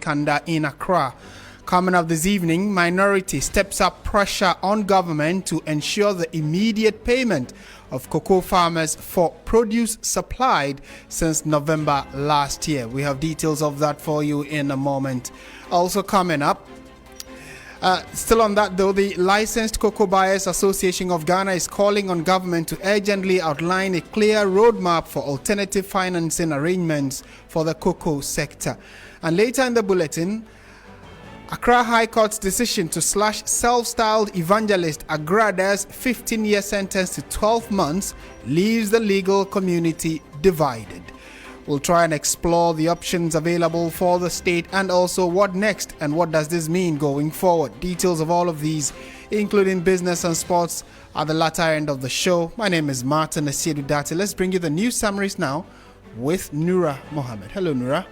Kanda in Accra. Coming up this evening, minority steps up pressure on government to ensure the immediate payment of cocoa farmers for produce supplied since November last year. We have details of that for you in a moment. Also coming up, still on that though, the Licensed Cocoa Buyers Association of Ghana is calling on government to urgently outline a clear roadmap for alternative financing arrangements for the cocoa sector. And later in the bulletin, Accra High Court's decision to slash self-styled evangelist Agrada's 15-year sentence to 12 months leaves the legal community divided. We'll try and explore the options available for the state and also what next and what does this mean going forward. Details of all of these, including business and sports, at the latter end of the show. My name is Martin Asiedu-Dati. Let's bring you the news summaries now with Nura Mohammed. Hello, Nura.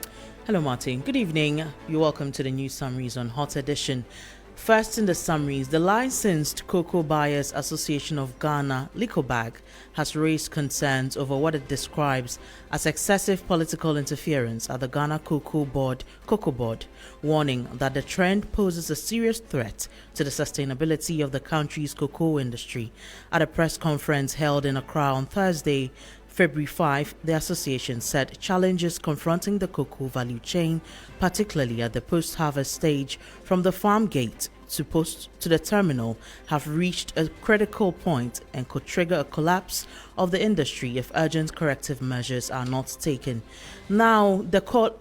Hello, Martin. Good evening. You're welcome to the news summaries on Hot Edition. First in the summaries, the Licensed Cocoa Buyers Association of Ghana, LICOBAG, has raised concerns over what it describes as excessive political interference at the Ghana Cocoa Board, warning that the trend poses a serious threat to the sustainability of the country's cocoa industry. At a press conference held in Accra on Thursday, February 5, the association said challenges confronting the cocoa value chain, particularly at the post-harvest stage from the farm gate to the terminal, have reached a critical point and could trigger a collapse of the industry if urgent corrective measures are not taken. Now, the Kole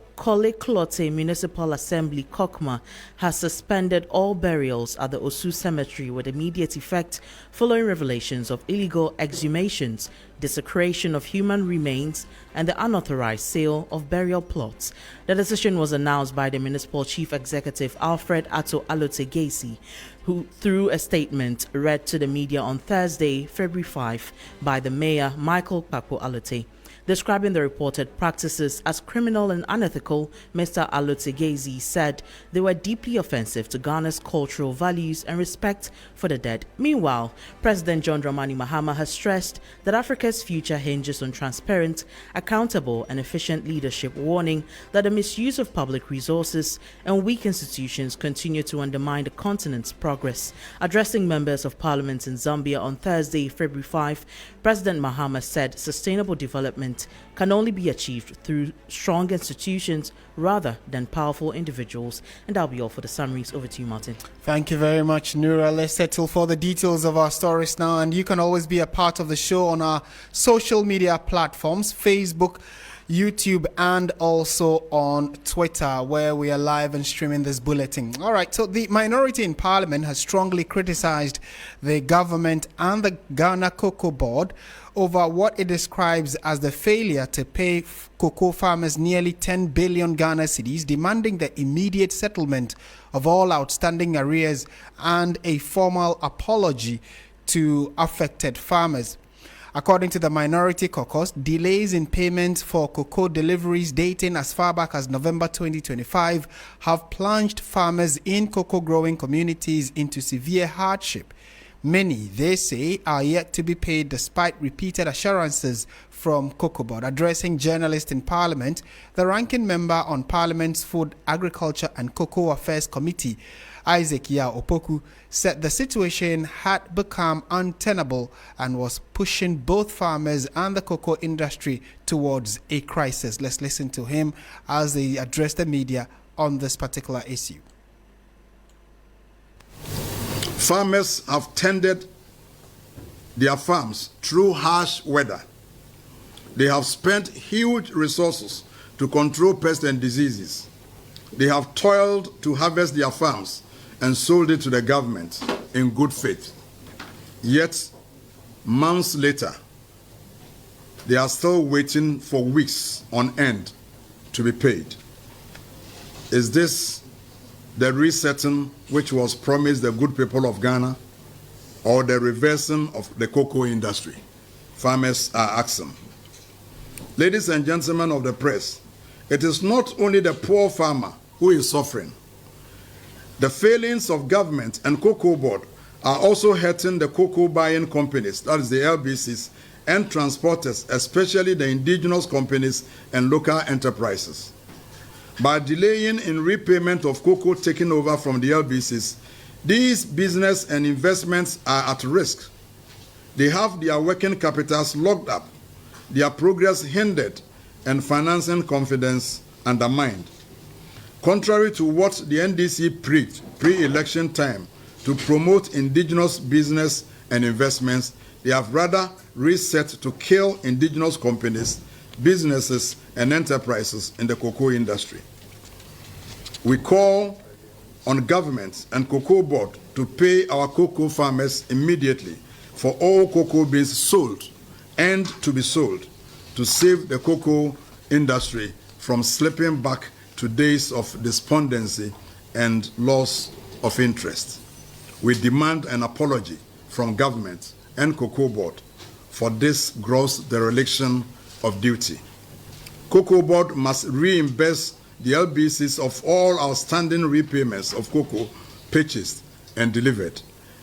Municipal Assembly, Kokma, has suspended all burials at the Osu Cemetery with immediate effect following revelations of illegal exhumations, desecration of human remains, and the unauthorized sale of burial plots. The decision was announced by the Municipal Chief Executive Alfred Atto Alote-Gesi, who, through a statement read to the media on Thursday, February 5, by the Mayor Michael Kpapo Alote. Describing the reported practices as criminal and unethical, Mr. Alote-Gesi said they were deeply offensive to Ghana's cultural values and respect for the dead. Meanwhile, President John Dramani Mahama has stressed that Africa's future hinges on transparent, accountable and efficient leadership, warning that the misuse of public resources and weak institutions continue to undermine the continent's progress. Addressing members of parliament in Zambia on Thursday, February 5, President Mahama said sustainable development can only be achieved through strong institutions rather than powerful individuals. And that'll be all for the summaries. Over to you, Martin. Thank you very much, Nura. Let's settle for the details of our stories now. And you can always be a part of the show on our social media platforms, Facebook, YouTube, and also on Twitter, where we are live and streaming this bulletin. All right, so the minority in Parliament has strongly criticized the government and the Ghana Cocoa Board over what it describes as the failure to pay cocoa farmers nearly 10 billion Ghana cedis, demanding the immediate settlement of all outstanding arrears and a formal apology to affected farmers. According to the Minority Caucus, delays in payments for cocoa deliveries dating as far back as November 2025 have plunged farmers in cocoa growing communities into severe hardship. Many, they say, are yet to be paid despite repeated assurances from Cocoa Board. Addressing journalists in Parliament, the ranking member on Parliament's Food, Agriculture and Cocoa Affairs Committee, Isaac Yao Opoku, said the situation had become untenable and was pushing both farmers and the cocoa industry towards a crisis. Let's listen to him as they address the media on this particular issue. Farmers have tended their farms through harsh weather. They have spent huge resources to control pests and diseases. They have toiled to harvest their farms and sold it to the government in good faith. Yet, months later, they are still waiting for weeks on end to be paid. Is this the resetting which was promised the good people of Ghana, or the reversing of the cocoa industry? Farmers are asking. Ladies and gentlemen of the press, it is not only the poor farmer who is suffering. The failings of government and Cocoa Board are also hurting the cocoa buying companies, that is the LBCs, and transporters, especially the indigenous companies and local enterprises. By delaying in repayment of cocoa taken over from the LBCs, these business and investments are at risk. They have their working capitals locked up, their progress hindered, and financing confidence undermined. Contrary to what the NDC preached pre-election time to promote indigenous business and investments, they have rather reset to kill indigenous companies, businesses, and enterprises in the cocoa industry. We call on government and cocoa board to pay our cocoa farmers immediately for all cocoa beans sold and to be sold to save the cocoa industry from slipping back to days of despondency and loss of interest. We demand an apology from government and cocoa board for this gross dereliction of duty. Cocoa board must reimburse the LBCs of all outstanding repayments of cocoa purchased and delivered,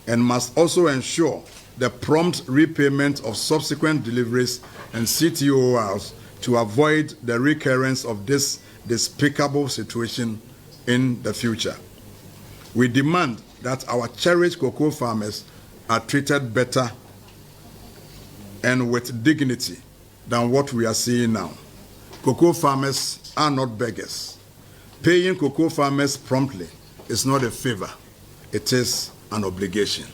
and must also ensure the prompt repayment of subsequent deliveries and CTORs to avoid the recurrence of this despicable situation in the future. We demand that our cherished cocoa farmers are treated better and with dignity than what we are seeing now. Cocoa farmers are not beggars. Paying cocoa farmers promptly is not a favor, it is an obligation.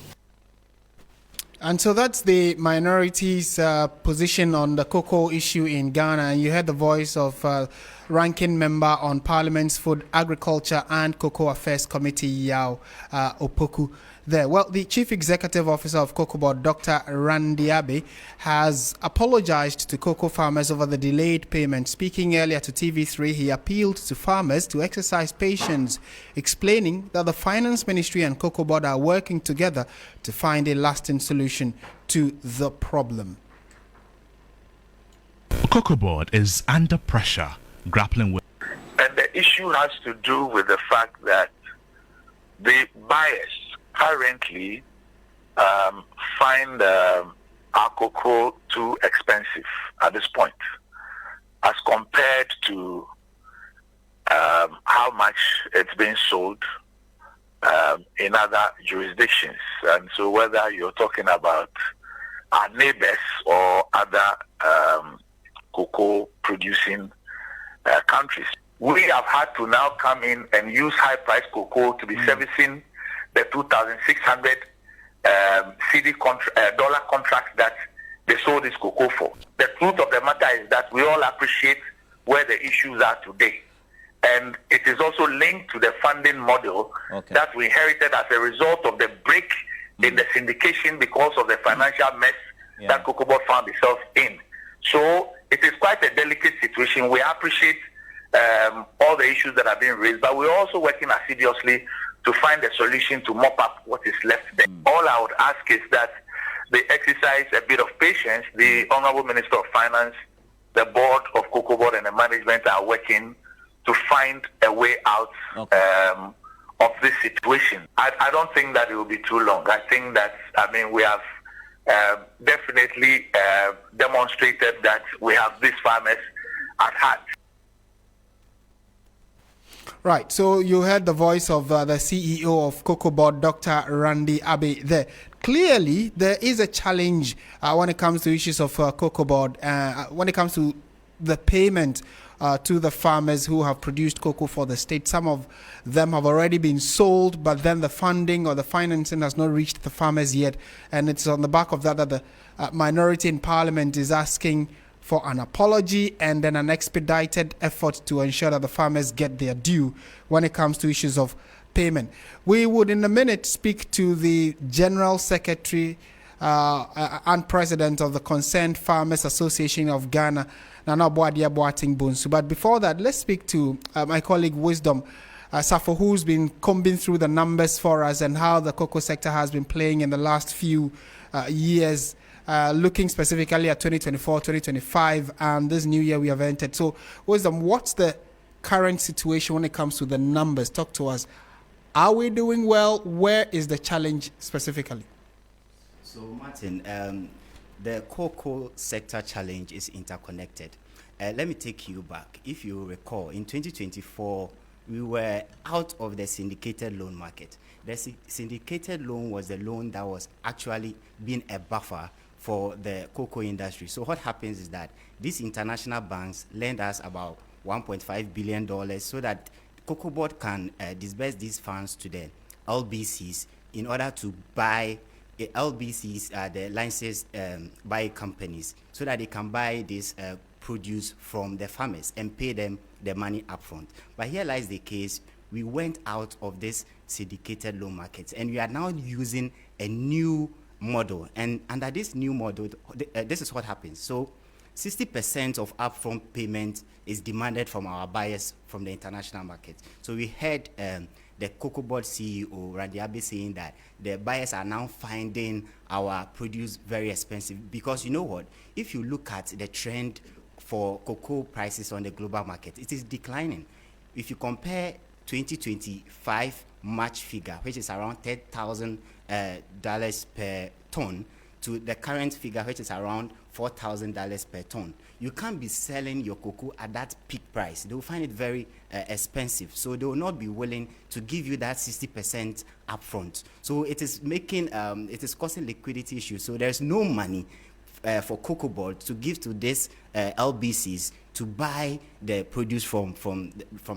And so that's the minority's position on the cocoa issue in Ghana. And you heard the voice of ranking member on Parliament's Food, Agriculture and Cocoa Affairs Committee, Yao Opoku. There. Well, the Chief Executive Officer of Cocoa Board, Dr. Randy Abbey, has apologized to cocoa farmers over the delayed payment. Speaking earlier to TV3, he appealed to farmers to exercise patience, explaining that the Finance Ministry and Cocoa Board are working together to find a lasting solution to the problem. Cocoa Board is under pressure, grappling with... And the issue has to do with the fact that the buyers currently find our cocoa too expensive at this point as compared to how much it's being sold in other jurisdictions. And so whether you're talking about our neighbors or other cocoa producing countries, we have had to now come in and use high price cocoa to be servicing the 2,600 dollar contract that they sold this cocoa for. The truth of the matter is that we all appreciate where the issues are today. And it is also linked to the funding model that we inherited as a result of the break in the syndication because of the financial mess that Cocoa Board found itself in. So it is quite a delicate situation. We appreciate all the issues that are being raised, but we're also working assiduously to find a solution to mop up what is left there. All I would ask is that they exercise a bit of patience. The Honorable Minister of Finance, the board of Cocoa Board and the management are working to find a way out of this situation. I don't think that it will be too long. I think that, we have definitely demonstrated that we have these farmers at heart. Right, so you heard the voice of the CEO of Cocoa Board, Dr. Randy Abbey there. Clearly, there is a challenge when it comes to issues of Cocoa Board, when it comes to the payment to the farmers who have produced cocoa for the state. Some of them have already been sold, but then the funding or the financing has not reached the farmers yet. And it's on the back of that that the minority in Parliament is asking for an apology and then an expedited effort to ensure that the farmers get their due when it comes to issues of payment. We would in a minute speak to the General Secretary and President of the Concerned Farmers Association of Ghana, Nana Boadia Boating Bunsu. But before that, let's speak to my colleague Wisdom Safo, who's been combing through the numbers for us and how the cocoa sector has been playing in the last few years. Looking specifically at 2024, 2025, and this new year we have entered. So, Wisdom, what's the current situation when it comes to the numbers? Talk to us. Are we doing well? Where is the challenge specifically? So, Martin, the cocoa sector challenge is interconnected. let me take you back. If you recall, in 2024, we were out of the syndicated loan market. The syndicated loan was the loan that was actually being a buffer for the cocoa industry. So what happens is that these international banks lend us about $1.5 billion so that Cocoa Board can disburse these funds to the LBCs in order to buy LBCs, the licensed buy companies, so that they can buy this produce from the farmers and pay them the money upfront. But here lies the case: we went out of this syndicated loan market, and we are now using a new model. And under this new model, this is what happens. So 60% of upfront payment is demanded from our buyers from the international market. So we heard the Cocoa Board CEO, Randy Abe, saying that the buyers are now finding our produce very expensive, because you know what? If you look at the trend for cocoa prices on the global market, it is declining. If you compare 2025 March figure, which is around $10,000 per ton, to the current figure, which is around $4,000 per ton, you can't be selling your cocoa at that peak price. They will find it very expensive. So they will not be willing to give you that 60% upfront. So it is making, it is causing liquidity issues. So there's no money for Cocoa Board to give to these LBCs to buy the produce from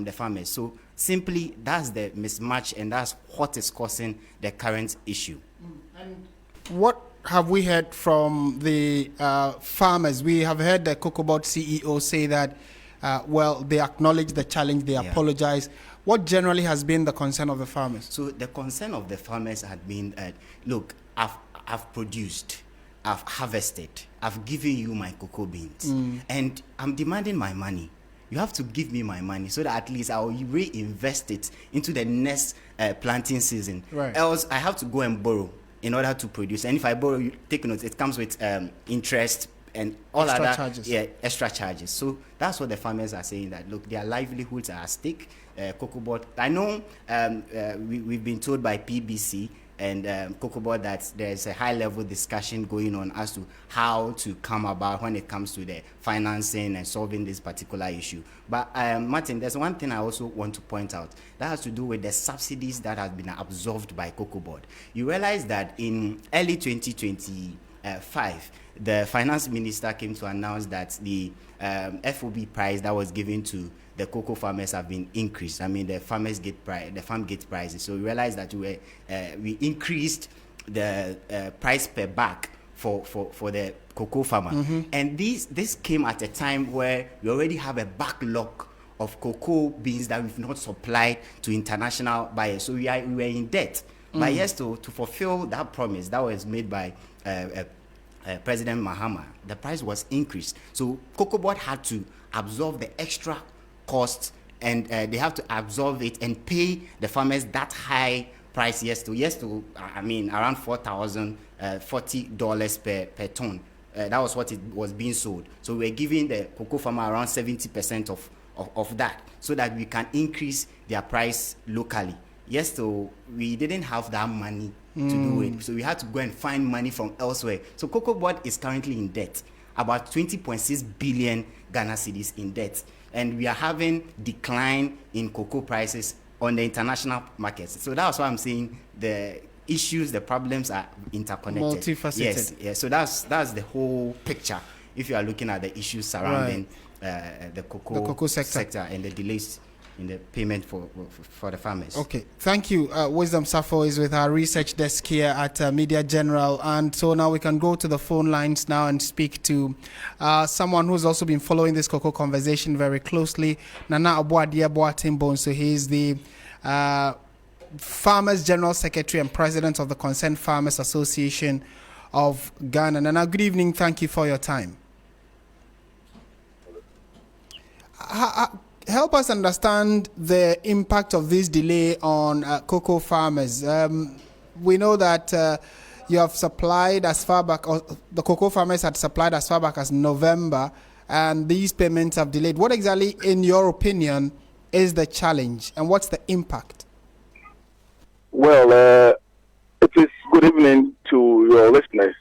the farmers. So simply, that's the mismatch, and that's what is causing the current issue. And what have we heard from the farmers? We have heard the Cocoa Board CEO say that, well, they acknowledge the challenge, they apologize. What generally has been the concern of the farmers? So the concern of the farmers had been, look, I've produced, I've harvested, I've given you my cocoa beans, and I'm demanding my money. You have to give me my money so that at least I'll reinvest it into the next planting season. Right. Else I have to go and borrow in order to produce. And if I borrow, you take note, it comes with interest and all extra other charges. Extra charges. So that's what the farmers are saying, that look, their livelihoods are at stake. Cocoa Board, I know we've been told by PBC and Cocoa Board that there's a high-level discussion going on as to how to come about when it comes to the financing and solving this particular issue. But Martin, there's one thing I also want to point out that has to do with the subsidies that have been absorbed by Cocoa Board. You realize that in early 2025, the finance minister came to announce that the FOB price that was given to the cocoa farmers have been increased. I mean, the farmers get price, the farm gate prices. So we realized that we increased the price per bag for the cocoa farmer. And this came at a time where we already have a backlog of cocoa beans that we've not supplied to international buyers. So we were in debt. But yes, to fulfill that promise that was made by President Mahama, the price was increased. So Cocoa Board had to absorb the extra cost, and they have to absorb it and pay the farmers that high price, I mean, around $4,040 per ton. That was what it was being sold. So we're giving the cocoa farmer around 70% of that, so that we can increase their price locally. So we didn't have that money to do it. So we had to go and find money from elsewhere. So Cocoa Board is currently in debt, about 20.6 billion Ghana cedis in debt. And we are having decline in cocoa prices on the international markets. So that's why I'm saying the issues, the problems are interconnected. Multifaceted. Yes. So that's the whole picture. If you are looking at the issues surrounding the cocoa sector and the delays in the payment for the farmers. Okay, thank you. Wisdom Safo is with our research desk here at Media General, and so now we can go to the phone lines now and speak to someone who's also been following this cocoa conversation very closely, Nana Abuadia Boatimbo. So he's the Farmers General Secretary and President of the Concerned Farmers Association of Ghana. Nana, good evening. Thank you for your time. Help us understand the impact of this delay on cocoa farmers. We know that you have supplied as far back, or the cocoa farmers had supplied as far back as November, and these payments have delayed. What exactly, in your opinion, is the challenge, and what's the impact? Well, it is good evening to your listeners.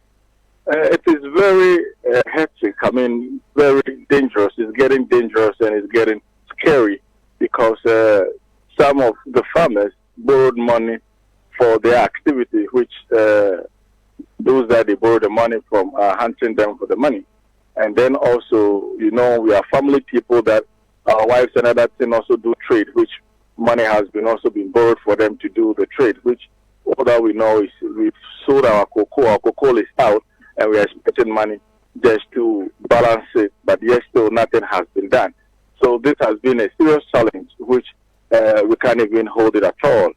It is very hectic. I mean, very dangerous. It's getting dangerous and it's getting scary because some of the farmers borrowed money for their activity, which those that they borrow the money from are hunting them for the money. And then also, we are family people that our wives and other things also do trade, which money has been also been borrowed for them to do the trade, which all that we know is we've sold our cocoa is out, and we are expecting money just to balance it, but yet still nothing has been done. So this has been a serious challenge, which we can't even hold it at all.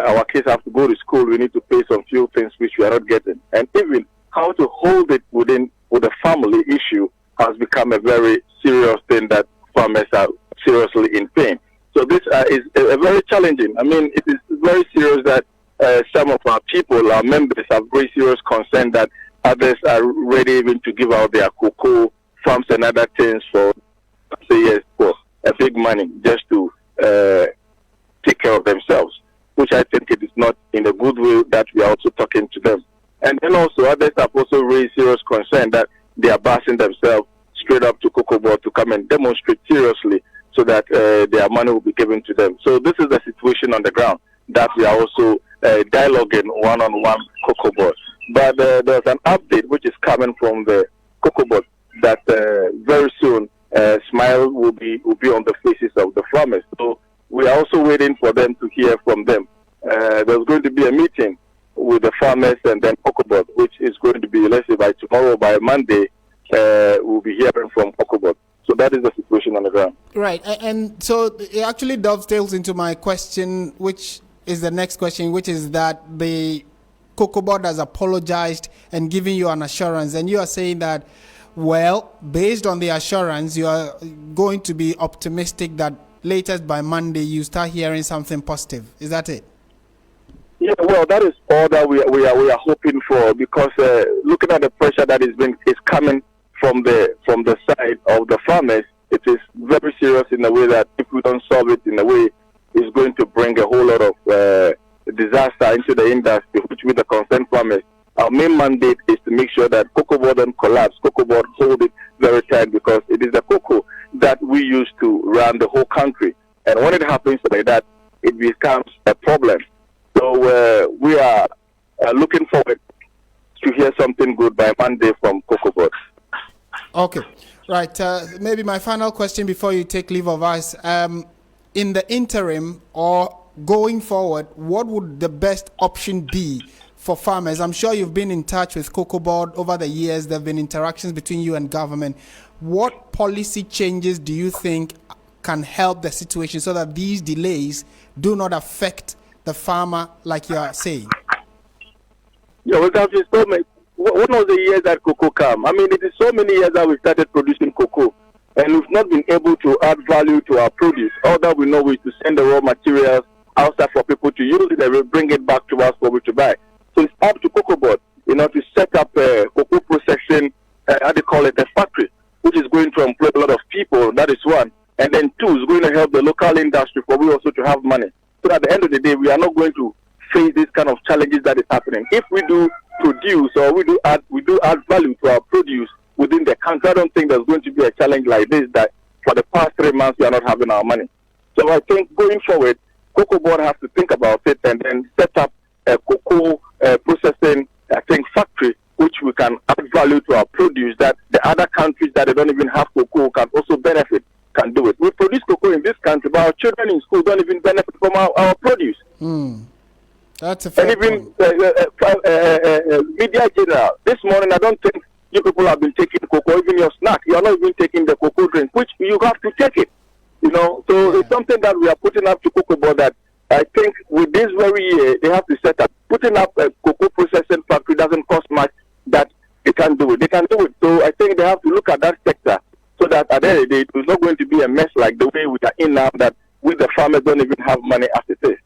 Our kids have to go to school. We need to pay some few things which we are not getting. And even how to hold it with the family issue has become a very serious thing that farmers are seriously in pain. So this is a very challenging. I mean, it is very serious that some of our people, our members, have very serious concern that others are ready even to give out their cocoa farms and other things for a big money just to take care of themselves, which I think it is not in the good way that we are also talking to them. And then also others have also raised serious concern that they are passing themselves straight up to Cocoa Board to come and demonstrate seriously so that their money will be given to them. So this is the situation on the ground that we are also dialoguing one-on-one Cocoa Board. But there's an update which is coming from the Cocoa Board that very soon smile will be on the faces of the farmers. So we are also waiting for them to hear from them. There's going to be a meeting with the farmers and then Cocoa Board, which is going to be, let's say, by tomorrow, by Monday, we'll be hearing from Cocoa Board. So that is the situation on the ground. Right. And so it actually dovetails into my question, which is the next question, which is that the Cocoa Board has apologized and given you an assurance. And you are saying that, well, based on the assurance, you are going to be optimistic that latest by Monday you start hearing something positive. Is that it? Yeah, well, that is all that we are hoping for, because looking at the pressure that is coming from the side of the farmers, it is very serious in a way that if we don't solve it in a way, it's going to bring a whole lot of disaster into the industry, which with the concerned farmers. Our main mandate is to make sure that Cocoa Board don't collapse. Cocoa Board hold it very tight, because it is the cocoa that we use to run the whole country. And when it happens like that, it becomes a problem. So we are looking forward to hear something good by Monday from Cocoa Board. Okay. Right. Maybe my final question before you take leave of us. In the interim or going forward, what would the best option be for farmers? I'm sure you've been in touch with Cocoa Board over the years. There have been interactions between you and government. What policy changes do you think can help the situation so that these delays do not affect the farmer like you are saying? Yeah, we have so many. One of the years that cocoa came, I mean, it is so many years that we started producing cocoa, and we've not been able to add value to our produce. All that we know is to send the raw materials outside for people to use it, and we bring it back to us for we to buy. So it's up to Cocoa Board, to set up a cocoa processing, a factory, which is going to employ a lot of people. That is one. And then two, is going to help the local industry for we also to have money. So at the end of the day, we are not going to face this kind of challenges that is happening. If we do produce or we do add value to our produce within the country, I don't think there's going to be a challenge like this that for the past 3 months we are not having our money. So I think going forward, Cocoa Board has to think about it and then set up a cocoa processing, factory which we can add value to our produce that the other countries that they don't even have cocoa can also benefit, can do it. We produce cocoa in this country, but our children in school don't even benefit from our produce. That's a fair point. Media general, this morning I don't think you people have been taking cocoa, even your snack. You are not even taking the cocoa drink, which you have to take it. So it's something that we are putting up to Cocoa Board that I think with this very year they have to set up. Putting up a cocoa processing factory doesn't cost much that they can do it. They can do it. So I think they have to look at that sector so that at the end of the day it's not going to be a mess like the way we are in now, that we the farmers don't even have money as it is.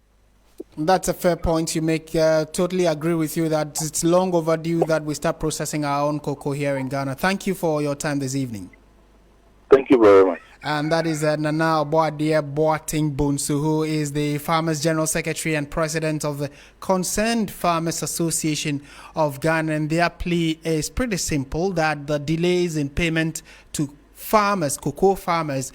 That's a fair point you make. Totally agree with you that it's long overdue that we start processing our own cocoa here in Ghana. Thank you for your time this evening. Thank you very much. And that is Nana Oboadia Boating Bunsu, who is the Farmers General Secretary and President of the Concerned Farmers Association of Ghana. And their plea is pretty simple, that the delays in payment to farmers, cocoa farmers,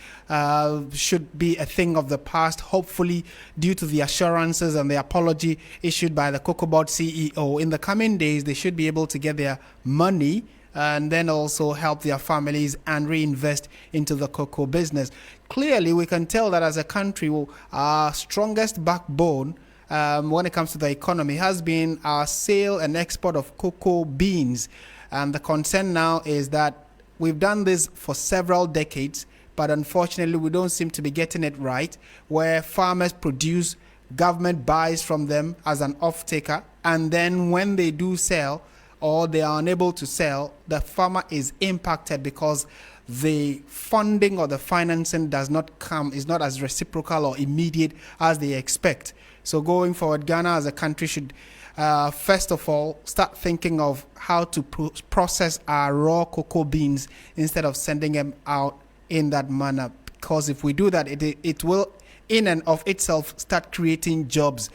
should be a thing of the past, hopefully due to the assurances and the apology issued by the Cocoa Board CEO. In the coming days, they should be able to get their money and then also help their families and reinvest into the cocoa business. Clearly, we can tell that as a country, our strongest backbone when it comes to the economy has been our sale and export of cocoa beans. And the concern now is that we've done this for several decades, but unfortunately, we don't seem to be getting it right, where farmers produce, government buys from them as an off-taker, and then when they do sell, or they are unable to sell, the farmer is impacted because the funding or the financing is not as reciprocal or immediate as they expect. So going forward, Ghana as a country should first of all start thinking of how to process our raw cocoa beans instead of sending them out in that manner. Because if we do that, it will in and of itself start creating jobs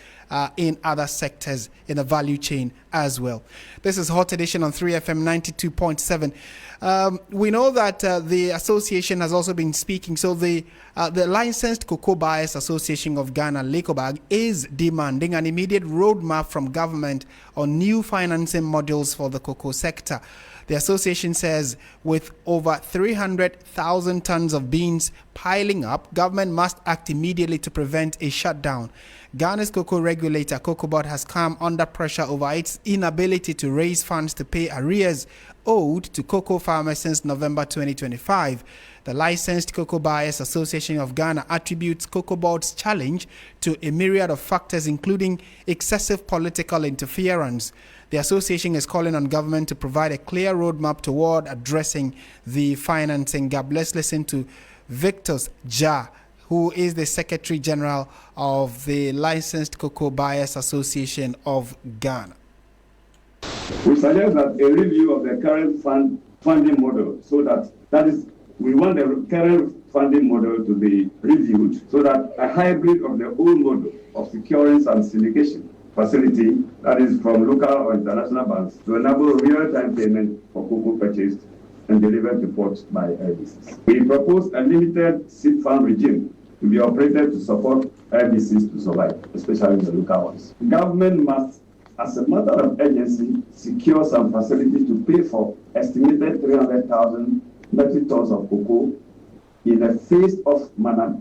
in other sectors in the value chain as well. This is Hot Edition on 3FM 92.7. We know that the association has also been speaking. So the Licensed Cocoa Buyers Association of Ghana, LICOBAG, is demanding an immediate roadmap from government on new financing modules for the cocoa sector. The association says with over 300,000 tons of beans piling up, government must act immediately to prevent a shutdown. Ghana's cocoa regulator, Cocoa Board, has come under pressure over its inability to raise funds to pay arrears owed to cocoa farmers since November 2025. The Licensed Cocoa Buyers Association of Ghana attributes Cocoa Board's challenge to a myriad of factors, including excessive political interference. The association is calling on government to provide a clear roadmap toward addressing the financing gap. Let's listen to Victor Ja, who is the Secretary General of the Licensed Cocoa Buyers Association of Ghana. We suggest that a review of the current funding model, we want the current funding model to be reviewed so that a hybrid of the old model of securing some syndication facility, that is from local or international banks, to enable real-time payment for cocoa purchased and delivered to port by IBCs. We propose a limited seed fund regime to be operated to support IBCs to survive, especially the local ones. The government must, as a matter of urgency, secure some facility to pay for estimated 300,000 metric tons of cocoa in a phased-off manner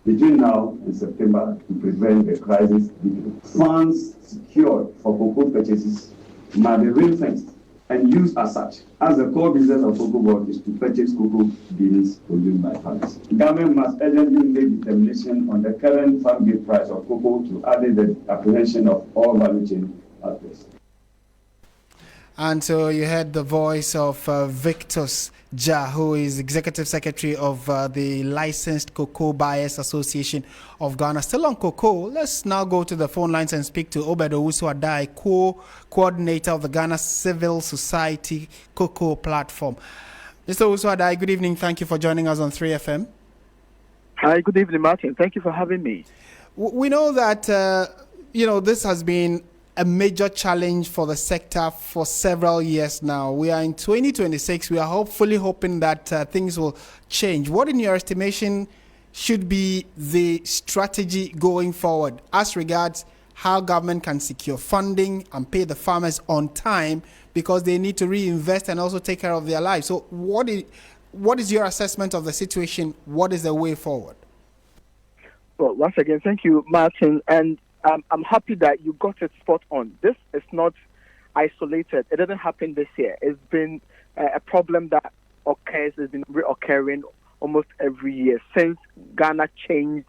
between now and September to prevent the crisis deepening. Funds secured for cocoa purchases must be ring-fenced and used as such, as the core business of Cocoa Board is to purchase cocoa beans produced by farmers. The government must urgently make determination on the current farm gate price of cocoa to add the apprehension of all value chain actors. And so you heard the voice of Victor Ja, who is Executive Secretary of the Licensed Cocoa Buyers Association of Ghana. Still on cocoa, let's now go to the phone lines and speak to Obed Owusu-Adai, co-coordinator of the Ghana Civil Society Cocoa Platform. Mr. Owusu-Adai, good evening. Thank you for joining us on 3FM. Hi, good evening, Martin. Thank you for having me. We know that, this has been a major challenge for the sector for several years now. We are in 2026. We are hoping that things will change. What, in your estimation, should be the strategy going forward as regards how government can secure funding and pay the farmers on time, because they need to reinvest and also take care of their lives? So what is your assessment of the situation? What is the way forward? Well, once again, thank you, Martin. And I'm happy that you got it spot on. This is not isolated. It didn't happen this year. It's been a problem that occurs, has been reoccurring almost every year since Ghana changed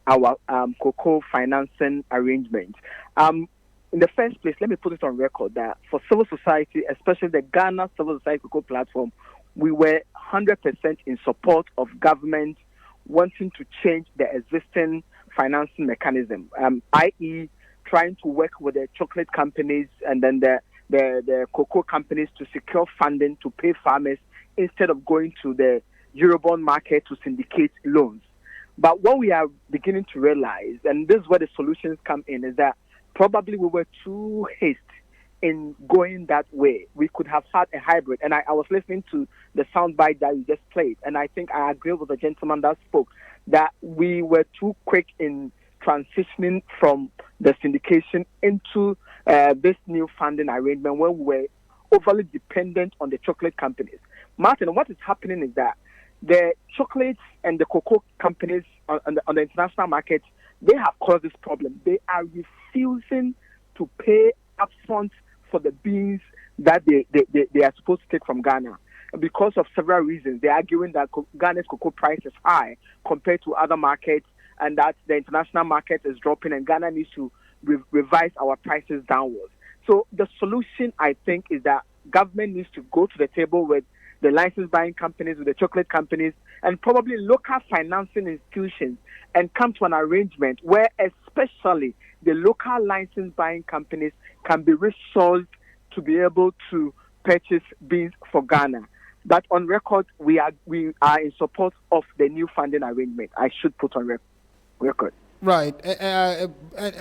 our cocoa financing arrangement. In the first place, let me put it on record that for civil society, especially the Ghana Civil Society Cocoa Platform, we were 100% in support of government wanting to change the existing financing mechanism, i.e. trying to work with the chocolate companies and then the cocoa companies to secure funding to pay farmers instead of going to the Eurobond market to syndicate loans. But what we are beginning to realize, and this is where the solutions come in, is that probably we were too hasty in going that way. We could have had a hybrid. And I was listening to the soundbite that you just played, and I think I agree with the gentleman that spoke, that we were too quick in transitioning from the syndication into this new funding arrangement where we were overly dependent on the chocolate companies. Martin, what is happening is that the chocolates and the cocoa companies on the international market, they have caused this problem. They are refusing to pay upfront for the beans that they are supposed to take from Ghana because of several reasons. They're arguing that Ghana's cocoa price is high compared to other markets and that the international market is dropping and Ghana needs to revise our prices downwards. So the solution, I think, is that government needs to go to the table with the license buying companies, with the chocolate companies, and probably local financing institutions and come to an arrangement where especially the local license buying companies can be resourced to be able to purchase beans for Ghana. But on record, we are in support of the new funding arrangement. I should put on record. Right.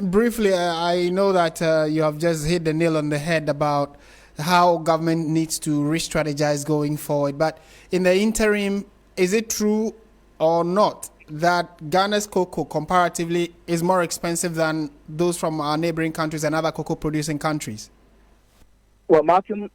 Briefly, I know that you have just hit the nail on the head about how government needs to re-strategize going forward. But in the interim, is it true or not that Ghana's cocoa comparatively is more expensive than those from our neighboring countries and other cocoa producing countries? Well, Martin,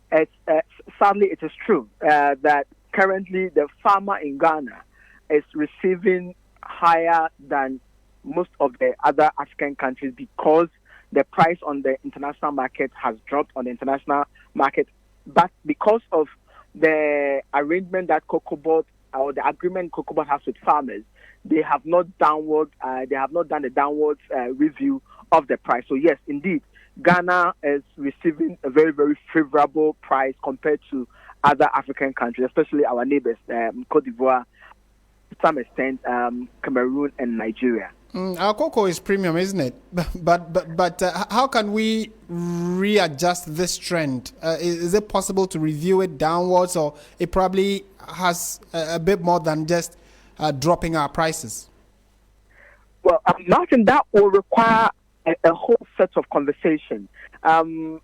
sadly it is true that currently the farmer in Ghana is receiving higher than most of the other African countries because the price on the international market has dropped on the international market. But because of the arrangement that Cocoa Board or the agreement Cocoa Board has with farmers, they have not done a downward review of the price. So yes, indeed, Ghana is receiving a very, very favorable price compared to other African countries, especially our neighbors, Cote d'Ivoire, to some extent, Cameroon and Nigeria. Our cocoa is premium, isn't it? But how can we readjust this trend? Is it possible to review it downwards, or it probably has a bit more than just dropping our prices? Well, Martin, that will require a whole set of conversation. I'm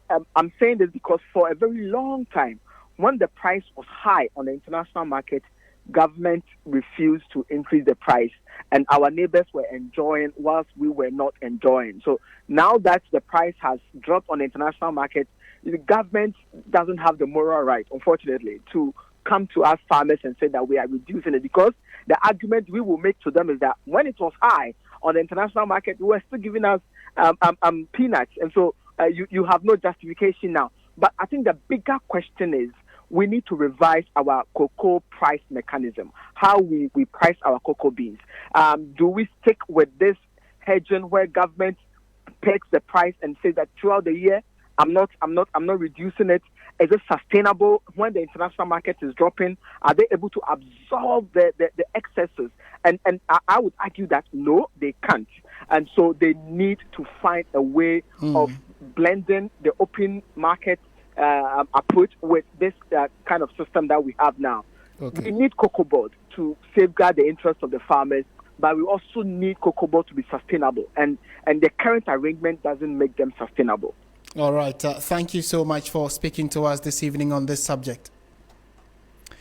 saying this because for a very long time, when the price was high on the international market, government refused to increase the price, and our neighbors were enjoying whilst we were not enjoying. So now that the price has dropped on the international market, the government doesn't have the moral right, unfortunately, to come to us farmers and say that we are reducing it, because the argument we will make to them is that when it was high on the international market, you were still giving us peanuts, and so you have no justification now. But I think the bigger question is, we need to revise our cocoa price mechanism, how we price our cocoa beans. Do we stick with this hedging where government pegs the price and says that throughout the year, I'm not reducing it? Is it sustainable when the international market is dropping? Are they able to absorb the excesses? And I would argue that no, they can't. And so they need to find a way of blending the open market approach with this kind of system that we have now. Okay. We need Cocoa Board to safeguard the interests of the farmers, but we also need Cocoa Board to be sustainable, and the current arrangement doesn't make them sustainable. All right. Thank you so much for speaking to us this evening on this subject.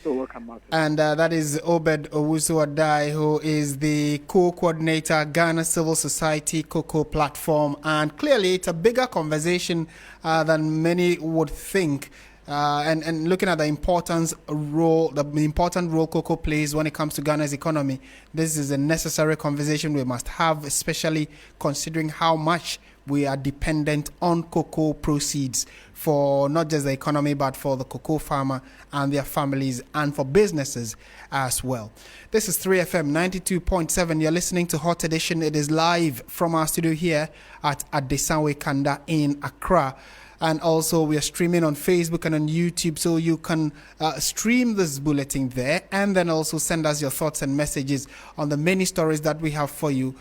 You're welcome, Martin. And that is Obed Owusu-Adai, who is the co-coordinator, Ghana Civil Society Cocoa Platform. And clearly, it's a bigger conversation than many would think. And looking at the important role cocoa plays when it comes to Ghana's economy, this is a necessary conversation we must have, especially considering how much we are dependent on cocoa proceeds for not just the economy, but for the cocoa farmer and their families, and for businesses as well. This is 3FM 92.7. You're listening to Hot Edition. It is live from our studio here at Adesanwe Kanda in Accra. And also we are streaming on Facebook and on YouTube, so you can stream this bulletin there, and then also send us your thoughts and messages on the many stories that we have for you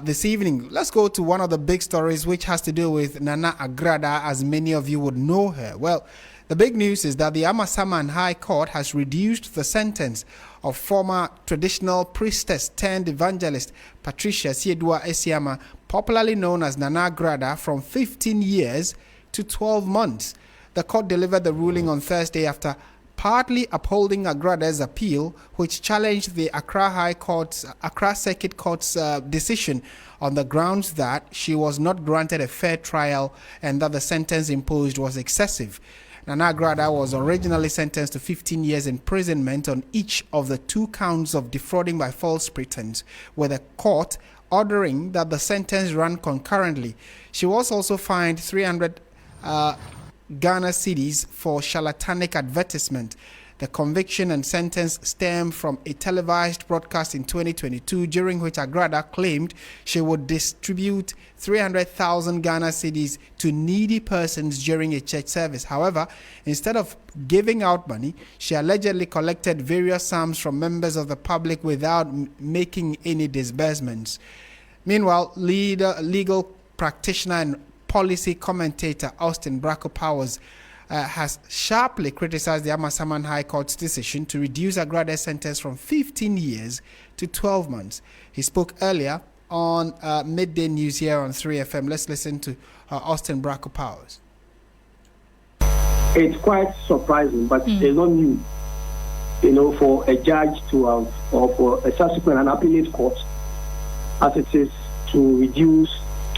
this evening. Let's go to one of the big stories, which has to do with Nana Agradaa, as many of you would know her. Well, The big news is that the Amasaman High Court has reduced the sentence of former traditional priestess turned evangelist Patricia Siedua Esiama, popularly known as Nana Agradaa, from 15 years to 12 months. The court delivered the ruling on Thursday after partly upholding Agrada's appeal, which challenged the Accra Circuit Court's decision on the grounds that she was not granted a fair trial and that the sentence imposed was excessive. Nana Agradaa was originally sentenced to 15 years imprisonment on each of the 2 counts of defrauding by false pretense, with the court ordering that the sentence run concurrently. She was also fined 300 Ghana cedis for charlatanic advertisement. The conviction and sentence stem from a televised broadcast in 2022, during which Agradaa claimed she would distribute 300,000 Ghana cedis to needy persons during a church service. However, instead of giving out money, she allegedly collected various sums from members of the public without making any disbursements. Meanwhile, legal practitioner and policy commentator Austin Bracco Powers has sharply criticized the Amasaman High Court's decision to reduce Agrada's sentence from 15 years to 12 months. He spoke earlier on Midday News here on 3FM. Let's listen to Austin Bracco Powers. It's quite surprising, but it's not new, for a judge to have, or for a subsequent and appellate court, as it is, to reduce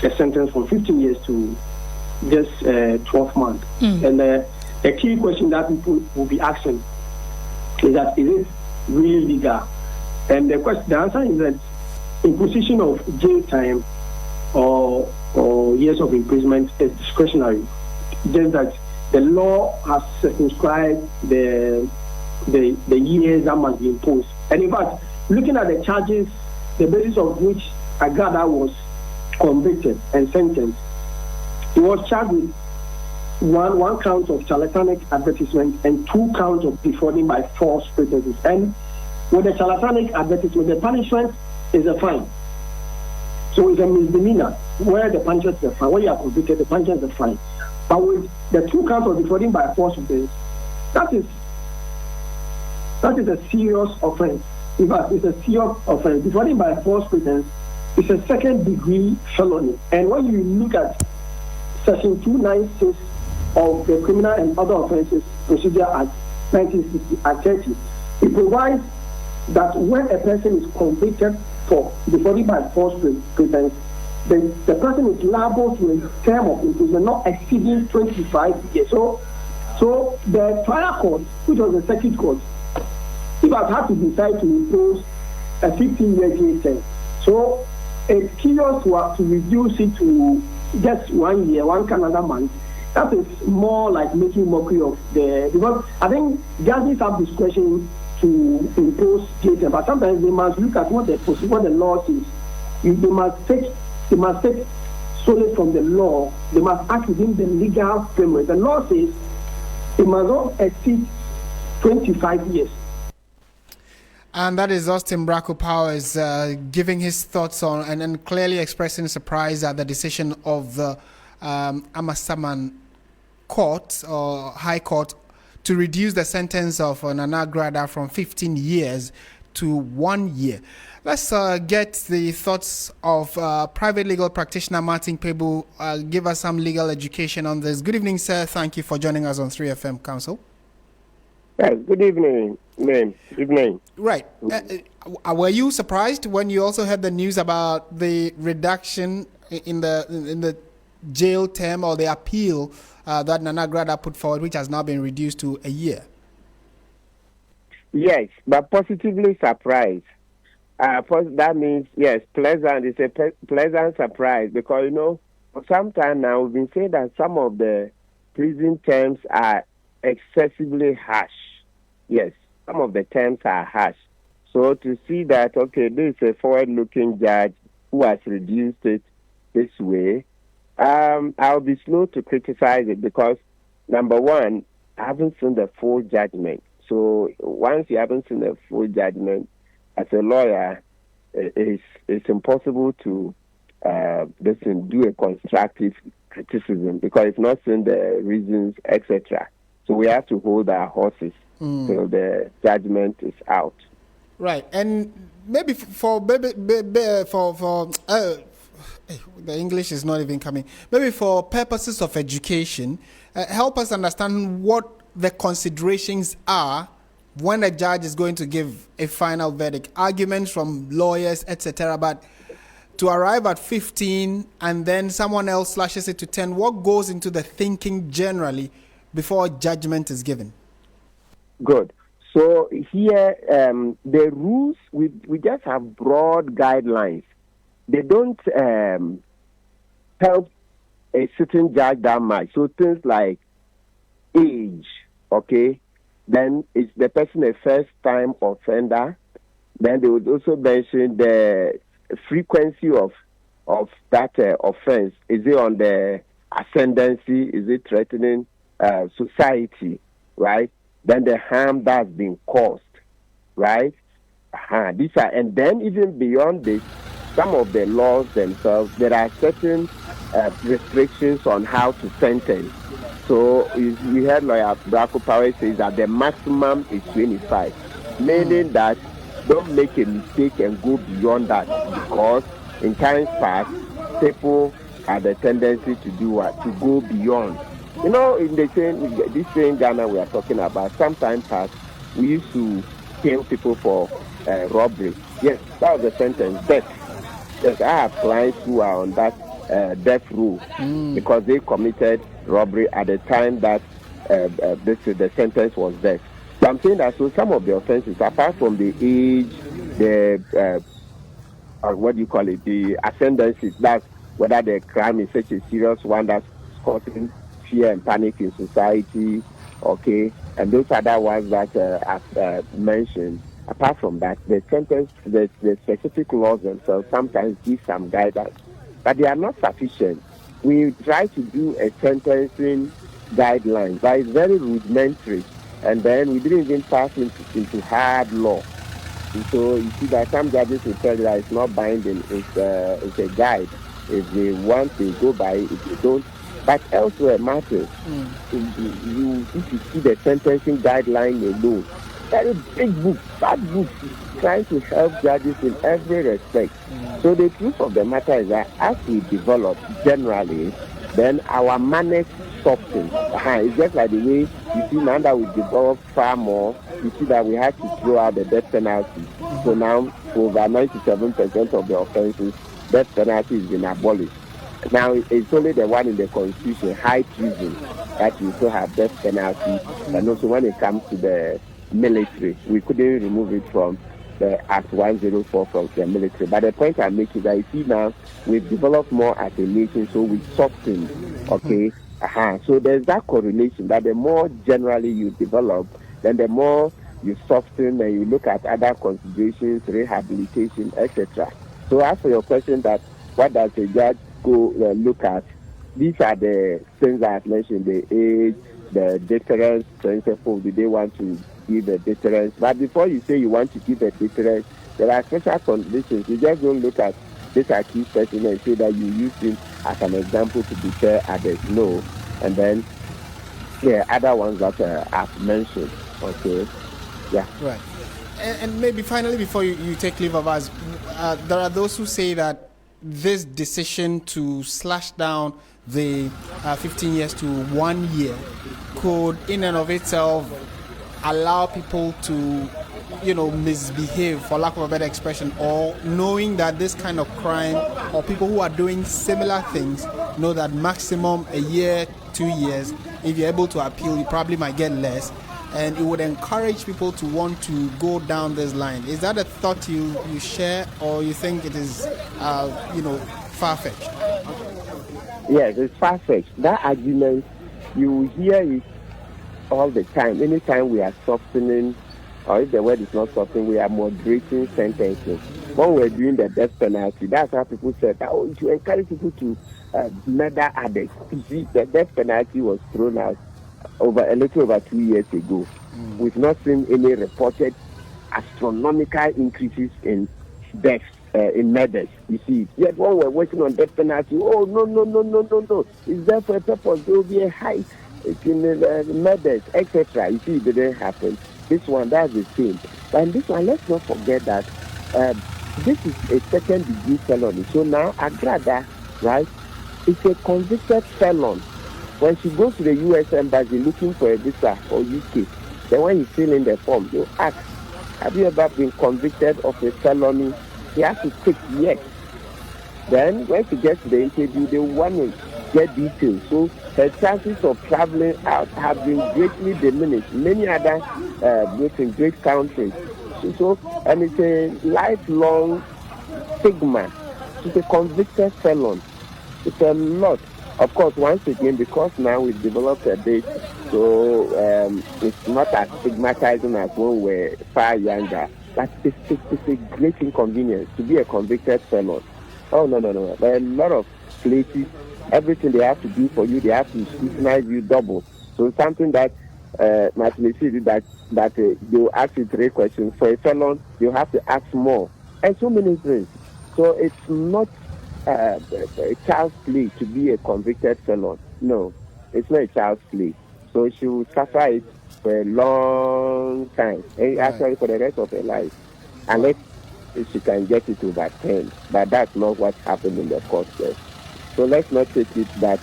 a sentence from 15 years to just 12 months. And the key question that people will be asking is that, is it really legal? And the answer is that imposition of jail time or years of imprisonment is discretionary. Just that the law has circumscribed the years that must be imposed. And in fact, looking at the charges, the basis of which Agradaa was convicted and sentenced, he was charged with one count of charlatanic advertisement and 2 counts of defrauding by false pretenses. And with the charlatanic advertisement, the punishment is a fine. So it's a misdemeanor where the punishment is a fine. When you are convicted, the punishment is a fine. But with the 2 counts of defrauding by false pretenses, that is a serious offense. In fact, it's a serious offense. Defrauding by false pretense is a second-degree felony. And when you look at Section 296 of the Criminal and Other Offences Procedure Act 1960 and 30, it provides that when a person is convicted for defrauding by false pretense, the person is liable to a term of imprisonment not exceeding 25 years. So the trial court, which was the circuit court, it has had to decide to impose a 15-year jail sentence. So it's curious to reduce it to just 1 year, 1 calendar month. That is more like making mockery of because I think judges have discretion to impose jail term, but sometimes they must look at what the law says. They must take solely from the law. They must act within the legal framework. The law says it must not exceed 25 years. And that is Austin Bracco Powers giving his thoughts on and clearly expressing surprise at the decision of the Amasaman Court or High Court to reduce the sentence of Nana Agradaa from 15 years to 1 year. Let's get the thoughts of private legal practitioner Martin Pebu. Give us some legal education on this. Good evening, sir. Thank you for joining us on 3FM Council. Yes, good evening, ma'am. Evening. Right. Were you surprised when you also heard the news about the reduction in the jail term or the appeal that Nana Agradaa put forward, which has now been reduced to a year? Yes, but positively surprised. That means, yes, pleasant. It's a pleasant surprise because, for some time now we've been saying that some of the prison terms are excessively harsh. Yes, some of the terms are harsh. So to see that, okay, this is a forward-looking judge who has reduced it this way, I'll be slow to criticize it because, number one, I haven't seen the full judgment. So once you haven't seen the full judgment, as a lawyer, it's impossible to do a constructive criticism because you've not seen the reasons, etc. So we have to hold our horses till the judgment is out. Right, and maybe the English is not even coming. Maybe for purposes of education, help us understand what the considerations are when a judge is going to give a final verdict. Arguments from lawyers, etc. But to arrive at 15 and then someone else slashes it to 10, what goes into the thinking generally before judgment is given? Good. So here, the rules, we just have broad guidelines. They don't help a sitting judge that much. So things like age, okay? Then is the person a first-time offender? Then they would also mention the frequency of that offense. Is it on the ascendancy? Is it threatening society, right? Then the harm that's been caused, right? These are, and then even beyond this, some of the laws themselves, there are certain restrictions on how to sentence. So we heard Lawyer Bracco Power says that the maximum is 25, meaning that don't make a mistake and go beyond that, because in times past, people have the tendency to do what? To go beyond. You know, in this same Ghana we are talking about, sometimes past, we used to kill people for robbery. Yes, that was the sentence, death. Yes, I have clients who are on that death row because they committed robbery at the time that the sentence was death. So I'm saying that so some of the offenses, apart from the age, the the ascendancy, that's whether the crime is such a serious one that's causing fear and panic in society, okay, and those other ones that I've mentioned. Apart from that, the sentence, the specific laws themselves sometimes give some guidance, but they are not sufficient. We try to do a sentencing guideline, but it's very rudimentary, and then we didn't even pass into hard law. And so you see that some judges will tell you that it's not binding, it's a guide. If they want, they go by it. If they don't, but elsewhere matters. If you see the sentencing guideline alone, very big book, fat book, trying to help judges in every respect. So the truth of the matter is that as we develop generally, then our manners soften. It's just like the way you see now that we develop far more, you see that we have to throw out the death penalty. So now over 97% of the offenses, death penalty has been abolished. Now it's only the one in the Constitution, high treason, that you still have death penalty. And also when it comes to the military, we couldn't remove it from the Act 104 from the military. But the point I'm making is that you see now we've developed more as a nation, so we soften, okay? So there's that correlation that the more generally you develop, then the more you soften and you look at other considerations, rehabilitation, etc. So as for your question that what does a judge go look at, these are the things that I've mentioned, the age, the deterrence principle. Do they want to give a deterrence? But before you say you want to give a deterrence, there are special conditions. You just don't look at this accused person and say that you use him as an example to deter others. No. And then there are other ones that I've mentioned. Okay. Yeah. Right. And maybe finally, before you take leave of us, there are those who say that this decision to slash down the 15 years to 1 year could in and of itself allow people to, misbehave, for lack of a better expression, or knowing that this kind of crime or people who are doing similar things know that maximum a year, 2 years, if you're able to appeal, you probably might get less. And it would encourage people to want to go down this line. Is that a thought you share, or you think it is, far-fetched? Yes, it's far-fetched. That argument, you hear it all the time. Anytime we are softening, or if the word is not softening, we are moderating sentences. When we're doing the death penalty, that's how people said, to encourage people to murder others. You see, the death penalty was thrown out a little over 2 years ago. We've not seen any reported astronomical increases in deaths, in murders. You see, yet when we're working on death penalty, no. It's there for a purpose. There will be a high murders, etc. You see, it didn't happen. This one, that's the same. And this one, let's not forget that this is a second degree felony. So now Agradaa, right, is a convicted felon. When she goes to the U.S. Embassy looking for a visa for UK, then when you fill in the form, you ask, have you ever been convicted of a felony? He has to tick yes. Then when she gets to the interview, they want to get details. So her chances of traveling out have been greatly diminished. Many other great countries. And it's a lifelong stigma. She's a convicted felon. It's a lot. Of course, once again, because now we've developed a bit, so it's not as stigmatizing as when we were far younger. But it's a great inconvenience to be a convicted felon. Oh, no. There are a lot of places, everything they have to do for you, they have to scrutinize you double. So something that Martin said that they'll ask you 3 questions. For a felon, you have to ask more. And so many things. So it's not a child's play to be a convicted felon. No, it's not a child's play. So she will suffer it for a long time, and actually for the rest of her life, unless she can get it overturned. But that's not what happened in the court case. So let's not take it that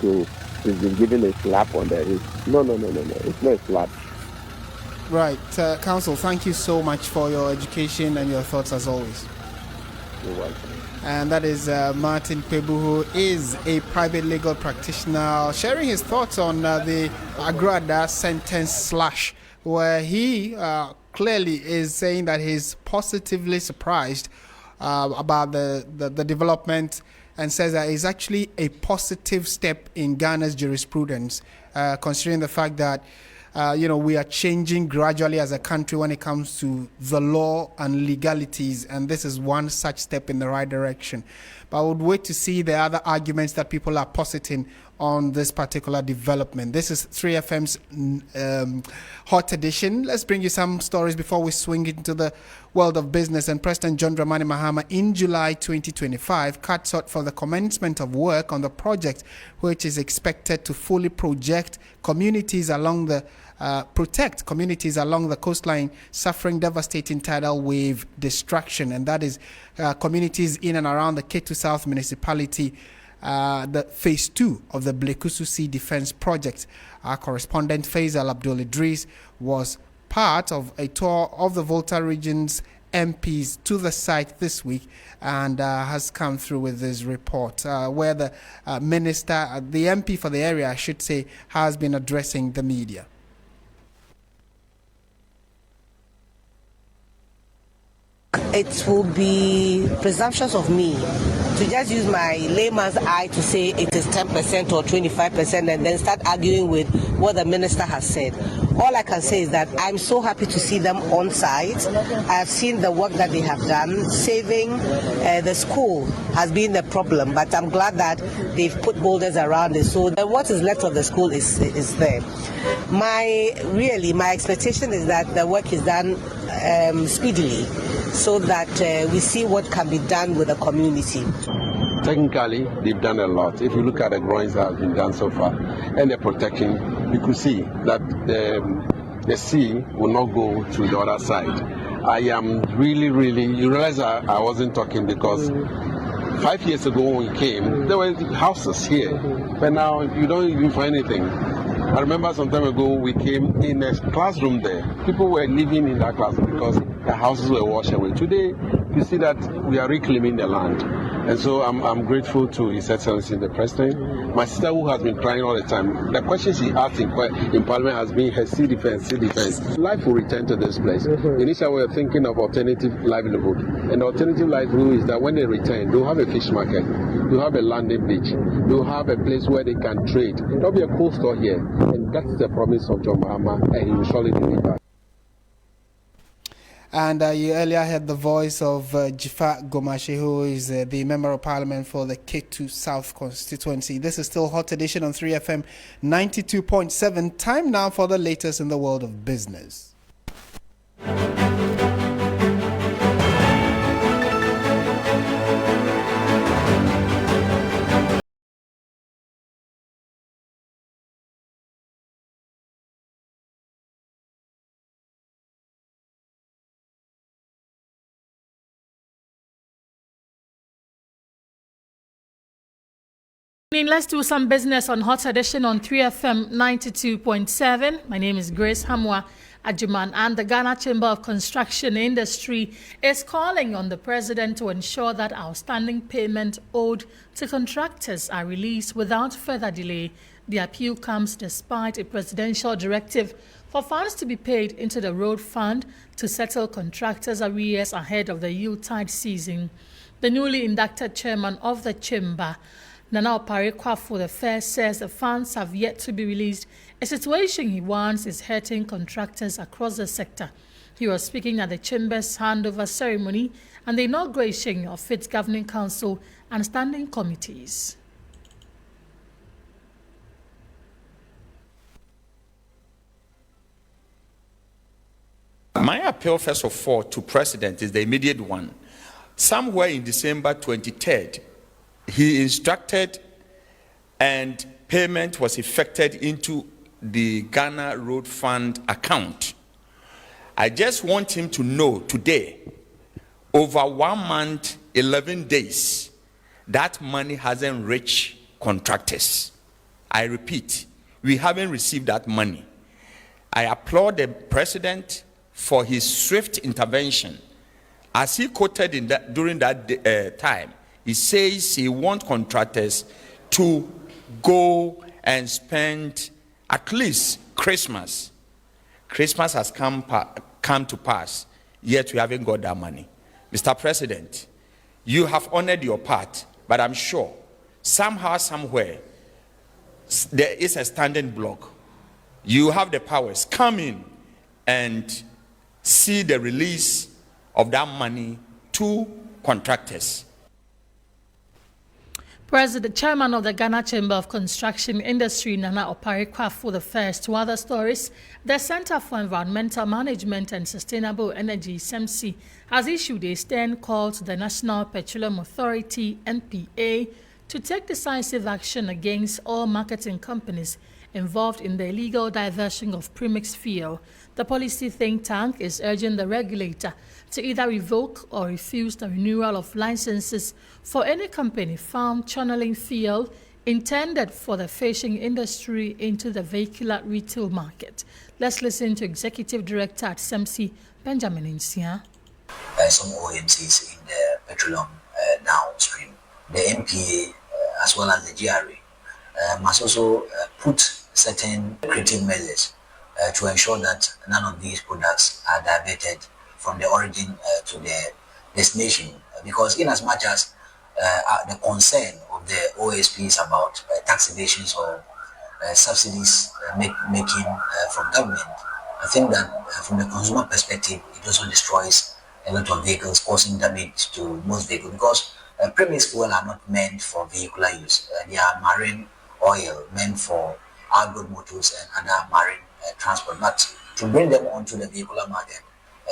she's been given a slap on the wrist. No. It's not a slap. Right. Counsel, thank you so much for your education and your thoughts as always. You're welcome. And that is Martin Kpebu, who is a private legal practitioner, sharing his thoughts on the Agradaa sentence slash, where he clearly is saying that he's positively surprised about the development, and says that it's actually a positive step in Ghana's jurisprudence, considering the fact that we are changing gradually as a country when it comes to the law and legalities, and this is one such step in the right direction. But I would wait to see the other arguments that people are positing on this particular development. This is 3FM's Hot Edition. Let's bring you some stories before we swing into the world of business. And President John Dramani Mahama in July 2025 cut short for the commencement of work on the project, which is expected to fully protect communities along the coastline suffering devastating tidal wave destruction, and that is communities in and around the Ketu South municipality, the phase 2 of the Blekusu Sea Defense Project. Our correspondent Faisal Abdul Idris was part of a tour of the Volta region's MPs to the site this week, and has come through with this report where the minister, the MP for the area, I should say, has been addressing the media. It will be presumptuous of me to just use my layman's eye to say it is 10% or 25% and then start arguing with what the minister has said. All I can say is that I'm so happy to see them on site. I have seen the work that they have done. Saving the school has been the problem, but I'm glad that they've put boulders around it. So what is left of the school is there. My expectation is that the work is done speedily, so that we see what can be done with the community. Technically, they've done a lot. If you look at the drawings that have been done so far and the protection, you could see that the sea will not go to the other side. I am really, you realize I wasn't talking because 5 years ago when we came, there were houses here, but now you don't even find anything. I remember some time ago we came in a classroom there. People were living in that classroom because the houses were washed away. Today, you see that we are reclaiming the land. And so I'm grateful to His Excellency the President. My sister, who has been crying all the time, the questions she asked in Parliament has been her sea defense. Life will return to this place. Initially, we were thinking of alternative livelihood. And the alternative livelihood is that when they return, they'll have a fish market, they'll have a landing beach, they'll have a place where they can trade. There'll be a cold store here. And that's the promise of John Mahama, and he will surely deliver. And you earlier heard the voice of Jifa Gomashi, who is the Member of Parliament for the Ketu South constituency. This is still Hot Edition on 3FM 92.7. Time now for the latest in the world of business. Let's do some business on Hot Edition on 3FM 92.7. My name is Grace Hamwa Ajuman, and the Ghana Chamber of Construction Industry is calling on the president to ensure that outstanding payment owed to contractors are released without further delay. The appeal comes despite a presidential directive for funds to be paid into the road fund to settle contractors' arrears ahead of the Yuletide season. The newly inducted chairman of the chamber, Nana Oparekwafu I, says the funds have yet to be released, a situation he warns is hurting contractors across the sector. He was speaking at the chamber's handover ceremony and the inauguration of its governing council and standing committees. My appeal, first of all, to President is the immediate one. Somewhere in December 23rd, he instructed and payment was effected into the Ghana Road Fund account. I just want him to know today, over 1 month, 11 days, that money hasn't reached contractors. I repeat, we haven't received that money. I applaud the president for his swift intervention. As he quoted during that time, he says he wants contractors to go and spend at least Christmas. Christmas has come to pass, yet we haven't got that money. Mr. President, you have honored your part, but I'm sure somehow, somewhere, there is a standing block. You have the powers. Come in and see the release of that money to contractors. President, Chairman of the Ghana Chamber of Construction Industry, Nana Oparekwafu I. To other stories, the Center for Environmental Management and Sustainable Energy, CEMSI, has issued a stern call to the National Petroleum Authority, NPA, to take decisive action against all marketing companies involved in the illegal diversion of premixed fuel. The policy think tank is urging the regulator to either revoke or refuse the renewal of licenses for any company found channeling fuel intended for the fishing industry into the vehicular retail market. Let's listen to Executive Director at CEMSI, Benjamin Nsia. Some OMCs in the petroleum downstream. The MPA as well as the GRA must also put certain creative measures to ensure that none of these products are diverted from the origin to the destination, because in as much as the concern of the OSP is about tax evasions or subsidies making from government, I think that from the consumer perspective, it also destroys a lot of vehicles, causing damage to most vehicles, because premixed fuel are not meant for vehicular use. They are marine oil meant for outboard motors and other marine transport, but to bring them onto the vehicular market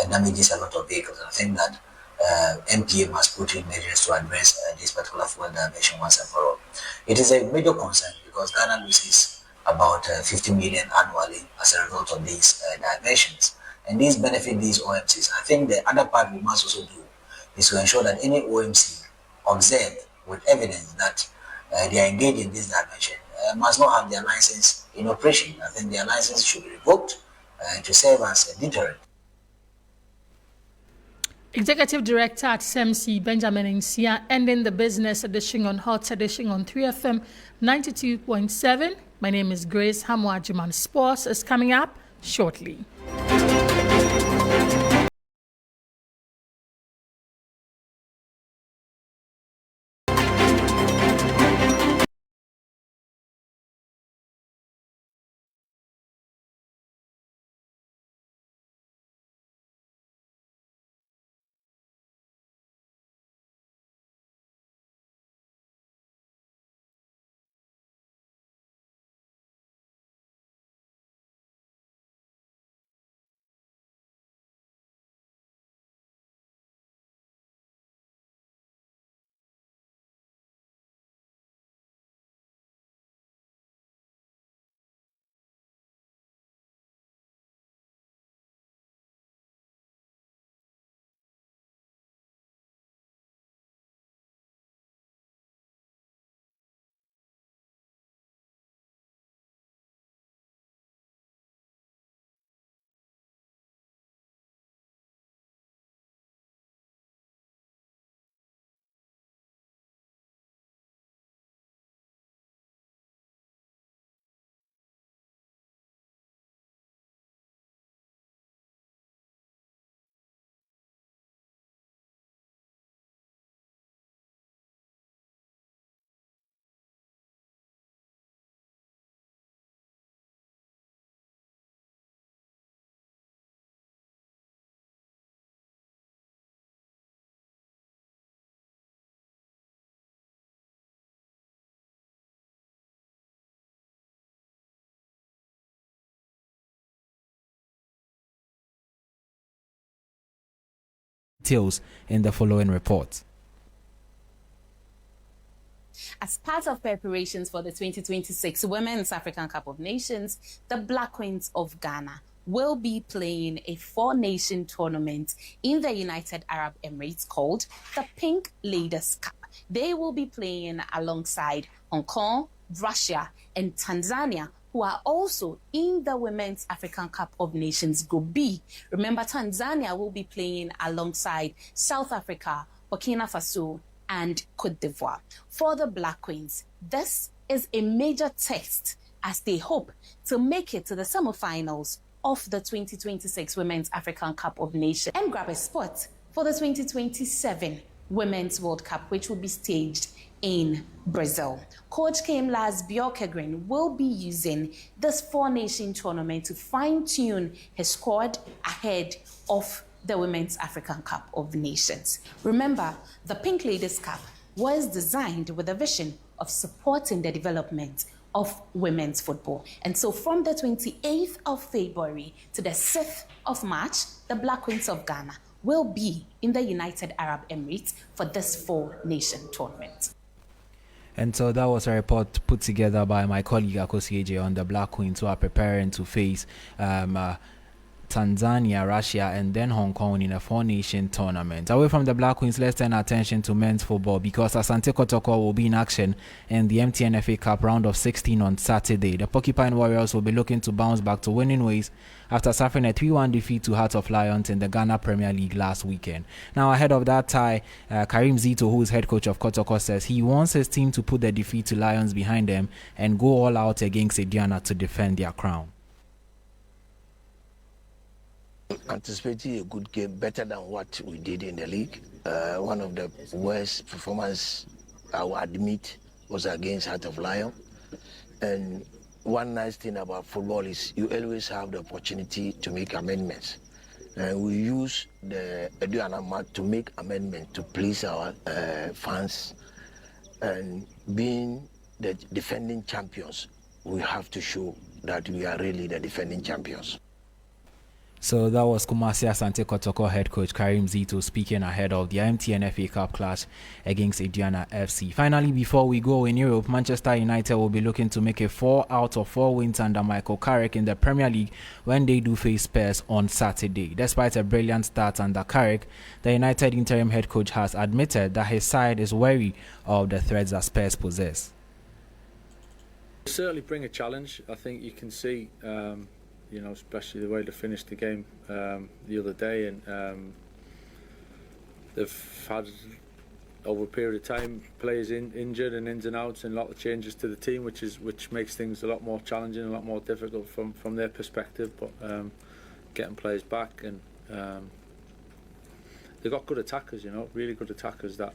damages a lot of vehicles. I think that MPA must put in measures to address this particular fuel diversion once and for all. It is a major concern because Ghana loses about 50 million annually as a result of these diversions, and these benefit these OMCs. I think the other part we must also do is to ensure that any OMC observed with evidence that they are engaged in this diversion must not have their license in operation. I think their license should be revoked to serve as a deterrent. Executive Director at CEMSI, Benjamin Nsia, ending the business edition on Hot Edition on 3FM 92.7. My name is Grace Hamwa Ajuman. Sports is coming up shortly. details in the following report. As part of preparations for the 2026 Women's African Cup of Nations, the Black Queens of Ghana will be playing a 4-nation tournament in the United Arab Emirates called the Pink Ladies Cup. They will be playing alongside Hong Kong, Russia, and Tanzania, who are also in the Women's African Cup of Nations Group B. Remember, Tanzania will be playing alongside South Africa, Burkina Faso, and Cote d'Ivoire. For the Black Queens, this is a major test as they hope to make it to the semifinals of the 2026 Women's African Cup of Nations and grab a spot for the 2027 Women's World Cup, which will be staged in Brazil. Coach Kemlas Bjorkegren will be using this 4-nation tournament to fine-tune his squad ahead of the Women's African Cup of Nations. Remember, the Pink Ladies Cup was designed with a vision of supporting the development of women's football. And so from the 28th of February to the 6th of March, the Black Queens of Ghana will be in the United Arab Emirates for this 4-nation tournament. And so that was a report put together by my colleague Akosi Eje on the Black Queens, who are preparing to face Tanzania, Russia, and then Hong Kong in a 4-nation tournament. Away from the Black Queens, let's turn attention to men's football, because Asante Kotoko will be in action in the MTN FA Cup round of 16 on Saturday. The Porcupine Warriors will be looking to bounce back to winning ways after suffering a 3-1 defeat to Heart of Lions in the Ghana Premier League last weekend. Now, ahead of that tie, Karim Zito, who is head coach of Kotoko, says he wants his team to put the defeat to Lions behind them and go all out against Aduana to defend their crown. Anticipating a good game, better than what we did in the league. One of the worst performance I will admit was against Heart of Lion. And one nice thing about football is you always have the opportunity to make amendments. And we use the Aduana match to make amendments to please our fans. And being the defending champions, we have to show that we are really the defending champions. So that was Kumasi Asante Kotoko head coach Karim Zito speaking ahead of the MTN FA Cup clash against Aduana FC. Finally, before we go in Europe, Manchester United will be looking to make a 4 out of 4 wins under Michael Carrick in the Premier League when they do face Spurs on Saturday. Despite a brilliant start under Carrick, the United interim head coach has admitted that his side is wary of the threats that Spurs possess. Certainly bring a challenge. I think you can see especially the way they finished the game the other day, and they've had over a period of time players injured and ins and outs, and a lot of changes to the team, which makes things a lot more challenging, a lot more difficult from their perspective. But getting players back, and they've got good attackers, really good attackers that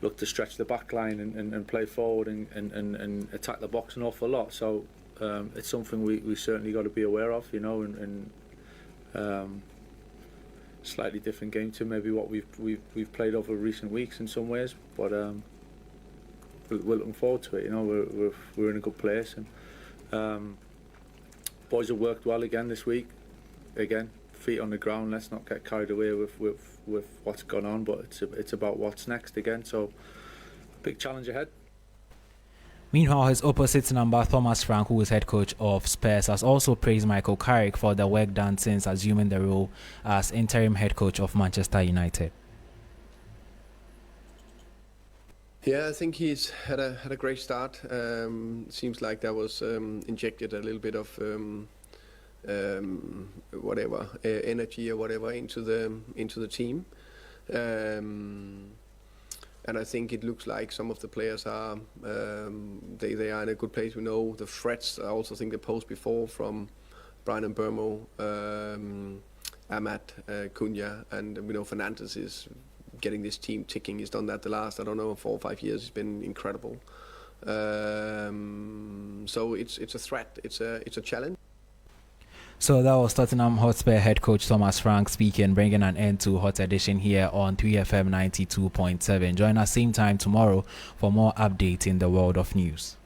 look to stretch the back line and play forward and attack the box an awful lot. So it's something we certainly got to be aware of, and slightly different game to maybe what we've played over recent weeks in some ways, but we're looking forward to it. We're in a good place, and boys have worked well again this week. Again, feet on the ground. Let's not get carried away with what's gone on, but it's about what's next again. So big challenge ahead. Meanwhile, his opposite number, Thomas Frank, who is head coach of Spurs, has also praised Michael Carrick for the work done since assuming the role as interim head coach of Manchester United. Yeah, I think he's had a great start. Seems like there was injected a little bit of energy or whatever into the team. And I think it looks like some of the players are they are in a good place. We know the threats. I also think the post before from Brian Mbermo, Ahmad, Cunha, and we know Fernandes is getting this team ticking. He's done that the last 4 or 5 years. It's been incredible. So it's a threat. It's a challenge. So that was Tottenham Hotspur head coach Thomas Frank speaking, bringing an end to Hot Edition here on 3FM 92.7. Join us same time tomorrow for more updates in the world of news.